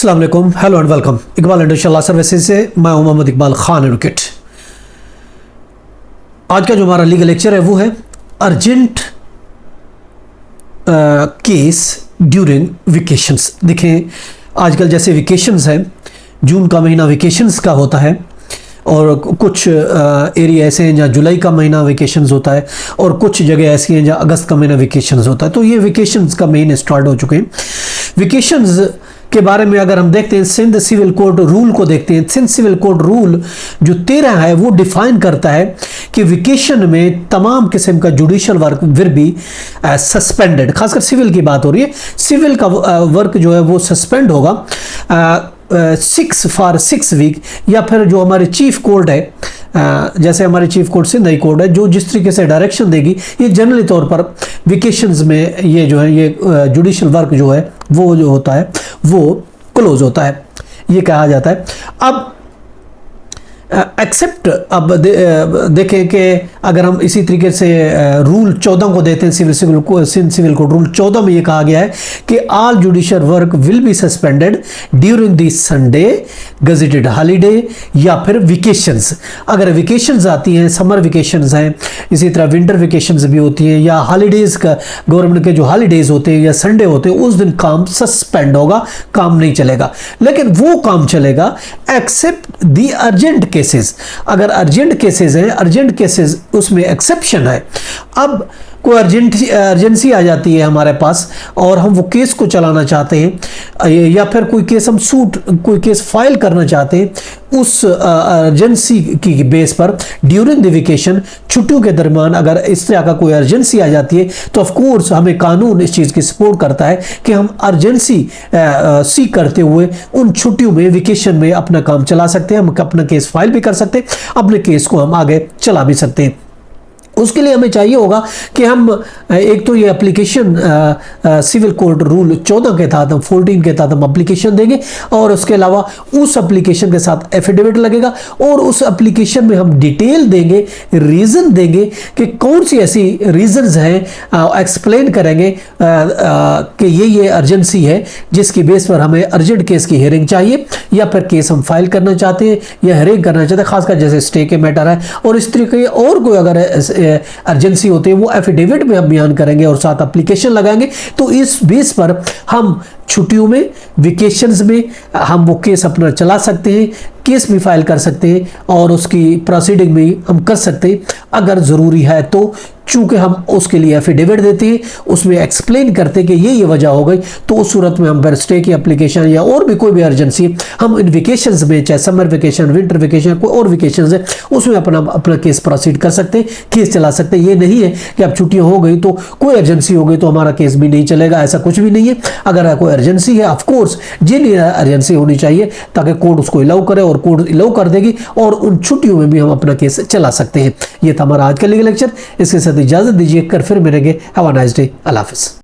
अस्सलाम वालेकुम, hello and welcome. Iqbal industrial services से मैं हूं मोहम्मद इकबाल खान एडवोकेट। आज का जो हमारा लीगल लेक्चर है वो है अर्जेंट केस ड्यूरिंग वेकेशंस। देखें, आजकल जैसे वेकेशंस हैं, जून का महीना वेकेशंस का होता है और कुछ एरिया ऐसे हैं जहाँ जुलाई का महीना वेकेशंस होता है और कुछ जगह ऐसी हैं जहाँ अगस्त का महीना वेकेशंस होता है। तो ये वेकेशंस का महीने स्टार्ट हो चुके हैं। वेकेशंस के बारे में अगर हम देखते हैं, सिंध सिविल कोड रूल को देखते हैं। सिंध सिविल कोड रूल जो 13 है वो डिफाइन करता है कि वेकेशन में तमाम किस्म का judicial work will be suspended. खासकर सिविल की बात हो रही है, सिविल का वर्क जो है वो सस्पेंड होगा 6 वीक, या फिर जो हमारे चीफ कोर्ट है, जैसे हमारे chief court Sindh high court है, जो जिस तरीके से डायरेक्शन देगी, ये जनरली तौर पर वेकेशंस में ये जो है ये जुडिशियल वर्क जो है वो जो होता है वो क्लोज होता है, ये कहा जाता है। अब एक्सेप्ट अब देखें कि अगर हम इसी तरीके से रूल 14 को देते हैं, सिंध सिविल कोड रूल 14 में ये कहा गया है कि all judicial work will be suspended during the Sunday, gazetted holiday या फिर वेकेशंस। अगर वेकेशंस आती हैं, समर वेकेशंस हैं, इसी तरह विंटर वेकेशंस भी होती हैं, या हॉलीडेज का गवर्नमेंट के जो हॉलीडेज होते हैं या संडे होते हैं, उस दिन काम सस्पेंड होगा, काम नहीं चलेगा। लेकिन वो काम चलेगा एक्सेप्ट दी अर्जेंट केसेस। अगर अर्जेंट केसेस हैं, अर्जेंट केसेस उसमें एक्सेप्शन है। अब कोई अर्जेंसी आ जाती है हमारे पास और हम वो केस को चलाना चाहते हैं, या फिर कोई केस हम कोई केस फाइल करना चाहते हैं, उस अर्जेंसी की बेस पर ड्यूरिंग द वेकेशन, छुट्टियों के दरमियान अगर इस तरह का कोई अर्जेंसी आ जाती है तो ऑफ कोर्स हमें कानून इस चीज़ की सपोर्ट करता है कि हम अर्जेंसी सीख करते हुए उन छुट्टियों में, वेकेशन में अपना काम चला सकते हैं, हम अपना केस फाइल भी कर सकते हैं, अपने केस को हम आगे चला भी सकते हैं। उसके लिए हमें चाहिए होगा कि हम एक तो ये एप्लीकेशन सिविल कोड रूल 14 के तहत, हम 14 के तहत हम एप्लीकेशन देंगे, और उसके अलावा उस एप्लीकेशन के साथ एफिडेविट लगेगा और उस एप्लीकेशन में हम डिटेल देंगे, रीज़न देंगे कि कौन सी ऐसी रीजंस हैं, एक्सप्लेन करेंगे कि ये अर्जेंसी है जिसकी बेस पर हमें अर्जेंट केस की हियरिंग चाहिए, या फिर केस हम फाइल करना चाहते हैं या हियरिंग करना चाहते हैं, खासकर जैसे स्टे के मैटर है और इस तरीके और कोई अगर अर्जेंसी होती है, वो एफिडेविट में हम बयान करेंगे और साथ एप्लीकेशन लगाएंगे। तो इस बेस पर हम छुट्टियों में, वेकेशंस में हम वो केस अपना चला सकते हैं, केस भी फाइल कर सकते हैं और उसकी प्रोसीडिंग भी हम कर सकते हैं अगर ज़रूरी है तो। चूँकि हम उसके लिए एफिडेविट देते हैं, उसमें एक्सप्लेन करते हैं कि ये वजह हो गई, तो उस सूरत में हम फिर स्टे की एप्लीकेशन या और भी कोई भी अर्जेंसी हम इन वेकेशंस में, चाहे समर वेकेशन, विंटर वेकेशन, कोई और वेकेशंस है, उसमें अपना केस प्रोसीड कर सकते हैं, केस चला सकते हैं। ये नहीं है कि अब छुट्टियाँ हो गई तो कोई अर्जेंसी हो गई तो हमारा केस भी नहीं चलेगा, ऐसा कुछ भी नहीं है। अगर कोई अर्जेंसी है, ऑफकोर्स जिन अर्जेंसी होनी चाहिए ताकि कोर्ट उसको अलाउ करे और कोर्ट अलाउ कर देगी और उन छुट्टियों में भी हम अपना केस चला सकते हैं। ये था हमारा आज का लीगल लेक्चर। इसके साथ इजाज़त दीजिए, कर फिर मिलेंगे। Have a nice day. अल्लाह हाफ़िज़।